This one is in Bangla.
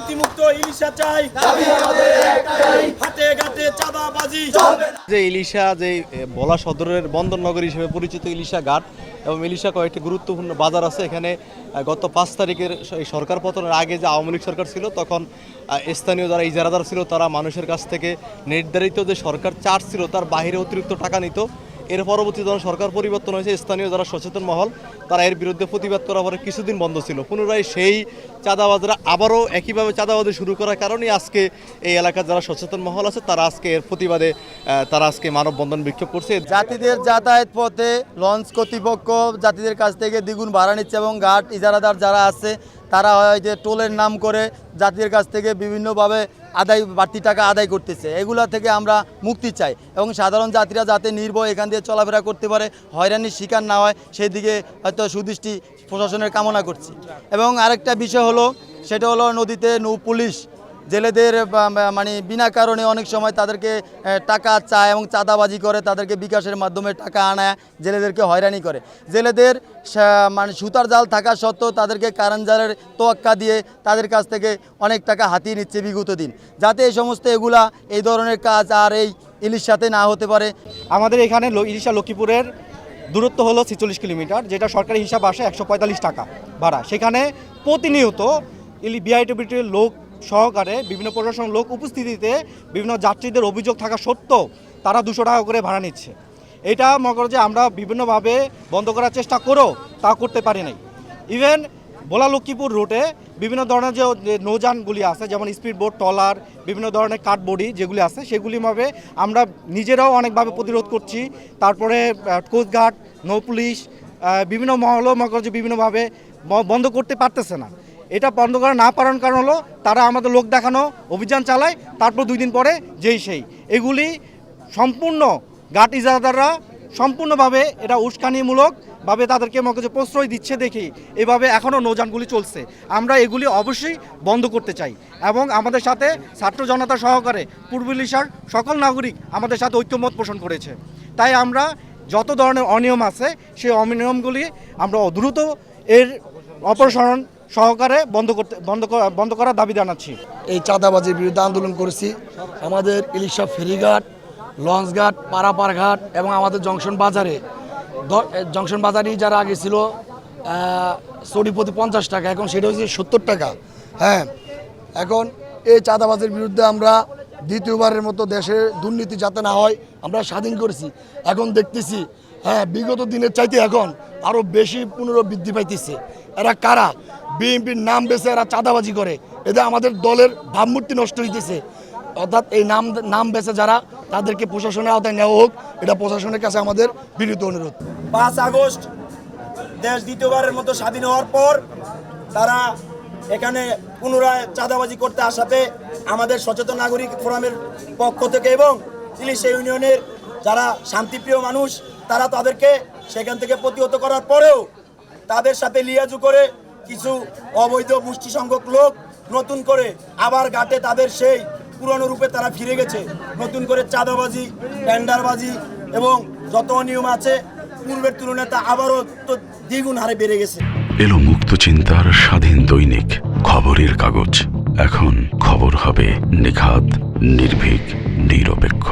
দুর্নীতিমুক্ত ইলিশা চাই, হাতে ঘাটে চাঁদাবাজি। যে ইলিশা যে ভোলা সদরের বন্দরনগরী হিসেবে পরিচিত ইলিশা ঘাট এবং ইলিশা কয়েকটি গুরুত্বপূর্ণ বাজার আছে। এখানে গত 5 তারিখের এই সরকার পতনের আগে যে আওয়ামী লীগ সরকার ছিল তখন স্থানীয় যারা ইজারাদার ছিল তারা মানুষের কাছ থেকে নির্ধারিত যে সরকার চার্জ ছিল তার বাইরে অতিরিক্ত টাকা নিত। এর পরবর্তী যখন সরকার পরিবর্তন হয়েছে স্থানীয় যারা সচেতন মহল তারা এর বিরুদ্ধে প্রতিবাদ করার পরে কিছুদিন বন্ধ ছিল। পুনরায় সেই চাঁদাবাজরা আবারও একইভাবে চাঁদাবাজি শুরু করার কারণে আজকে এই এলাকার যারা সচেতন মহল আছে তারা আজকে এর প্রতিবাদে তারা আজকে মানববন্ধন বিক্ষোভ করছে। যাত্রীদের যাতায়াত পথে লঞ্চ কর্তৃপক্ষ যাত্রীদের কাছ থেকে দ্বিগুণ ভাড়া নিচ্ছে এবং ঘাট ইজারাদার যারা আছে তারা হয় যে টোলের নাম করে যাত্রীদের কাছ থেকে বিভিন্নভাবে বাড়তি টাকা আদায় করতেছে। এগুলা থেকে আমরা মুক্তি চাই এবং সাধারণ যাত্রীরা যাতে নির্ভয় এখান দিয়ে চলাফেরা করতে পারে, হয়রানির শিকার না হয় সেই দিকে হয়তো সুদৃষ্টি প্রশাসনের কামনা করছি। এবং আরেকটা বিষয় হলো সেটা হলো নদীতে নৌ পুলিশ জেলেদের মানে বিনা কারণে অনেক সময় তাদেরকে টাকা চায় এবং চাঁদাবাজি করে, তাদেরকে বিকাশের মাধ্যমে টাকা আনায় জেলেদেরকে হয়রানি করে। জেলেদের মানে সুতার জাল থাকা সত্ত্বেও তাদেরকে কারেন্ট জালের তোয়াক্কা দিয়ে তাদের কাছ থেকে অনেক টাকা হাতিয়ে নিচ্ছে বিগত দিন। যাতে এই সমস্ত এগুলা এই ধরনের কাজ আর এই ইলিশাতে না হতে পারে। আমাদের এখানে ইলিশা লক্ষ্মীপুরের দূরত্ব হলো 46 কিলোমিটার, যেটা সরকারি হিসাব আসে 145 টাকা ভাড়া। সেখানে প্রতিনিয়ত বিআইটিবিটির লোক সহকারে বিভিন্ন প্রশাসনের লোক উপস্থিতিতে বিভিন্ন যাত্রীদের অভিযোগ থাকা সত্ত্বেও তারা 200 টাকা করে ভাড়া নিচ্ছে। এটা মনে করো যে আমরা বিভিন্নভাবে বন্ধ করার চেষ্টা করেও তা করতে পারি নাই। ইভেন ভোলা লক্ষ্মীপুর রুটে বিভিন্ন ধরনের যে নৌযানগুলি আছে যেমন স্পিড বোট, ট্রলার, বিভিন্ন ধরনের কাঠবডি যেগুলি আছে সেগুলিভাবে আমরা নিজেরাও অনেকভাবে প্রতিরোধ করছি। তারপরে কোস্টগার্ড, নৌ পুলিশ বিভিন্ন মহলও মনে করো যে বিভিন্নভাবে বন্ধ করতে পারতেছে না। এটা বন্ধ করা না পারার কারণ হলো তারা আমাদের লোক দেখানো অভিযান চালায়, তারপর 2 দিন পরে যেই সেই এগুলি সম্পূর্ণ ঘাট ইজারাদাররা সম্পূর্ণভাবে এটা উস্কানিমূলকভাবে তাদেরকে মনে প্রশ্রয় দিচ্ছে দেখি এভাবে এখনও নৌযানগুলি চলছে। আমরা এগুলি অবশ্যই বন্ধ করতে চাই এবং আমাদের সাথে ছাত্র জনতা সহকারে পূর্ব ইলিশার সকল নাগরিক আমাদের সাথে ঐক্যমত পোষণ করেছে। তাই আমরা যত ধরনের অনিয়ম আছে সেই অনিয়মগুলি আমরা দ্রুত এর অপসারণ সহকারে বন্ধ করার দাবি জানাচ্ছি। এই চাঁদাবাজির বিরুদ্ধে আন্দোলন করেছি। আমাদের ইলিশা ফেরিঘাট, লঞ্চঘাট, পারাপার ঘাট এবং আমাদের জংশন বাজারই যারা আগে ছিল চড়ি প্রতি 50 টাকা, এখন সেটা হচ্ছে 70 টাকা। হ্যাঁ, এখন এই চাঁদাবাজির বিরুদ্ধে আমরা দ্বিতীয়বারের মতো দেশের দুর্নীতি যাতে না হয় আমরা স্বাধীন করেছি। এখন দেখতেছি বিগত দিনের চাইতে এখন আরও বেশি পুনরাবৃদ্ধি পাইতেছে। এরা কারা? বিএনপির নাম বেছে এরা চাঁদাবাজি করে, এদের আমাদের দলের ভাবমূর্তি নষ্ট হইতেছে। অর্থাৎ এই নাম বেছে যারা তাদেরকে প্রশাসনের আওতায় নেওয়া হোক, এটা প্রশাসনের কাছে আমাদের বিনীত অনুরোধ। 5 আগস্ট দেশ দ্বিতীয়বারের মতো স্বাধীন হওয়ার পর তারা এখানে পুনরায় চাঁদাবাজি করতে আসাতে আমাদের সচেতন নাগরিক ফোরামের পক্ষ থেকে এবং ইলিশা ইউনিয়নের যারা শান্তিপ্রিয় মানুষ তারা তাদেরকে সেখান থেকে প্রতিহত করার পরেও তাদের সাথে লিয়াজু করে কিছু অবৈধ মুষ্টি সংখ্যক লোক নতুন করে আবার ঘাটে তাদের সেই পুরনো রূপে তারা ফিরে গেছে। নতুন করে চাঁদাবাজি, টেন্ডারবাজি এবং যত অনিয়ম আছে পূর্বের তুলনায় তা আবারও তো দ্বিগুণ হারে বেড়ে গেছে। এলো মুক্ত চিন্তার স্বাধীন দৈনিক খবরের কাগজ। এখন খবর হবে নিখাত, নির্ভীক, নিরপেক্ষ।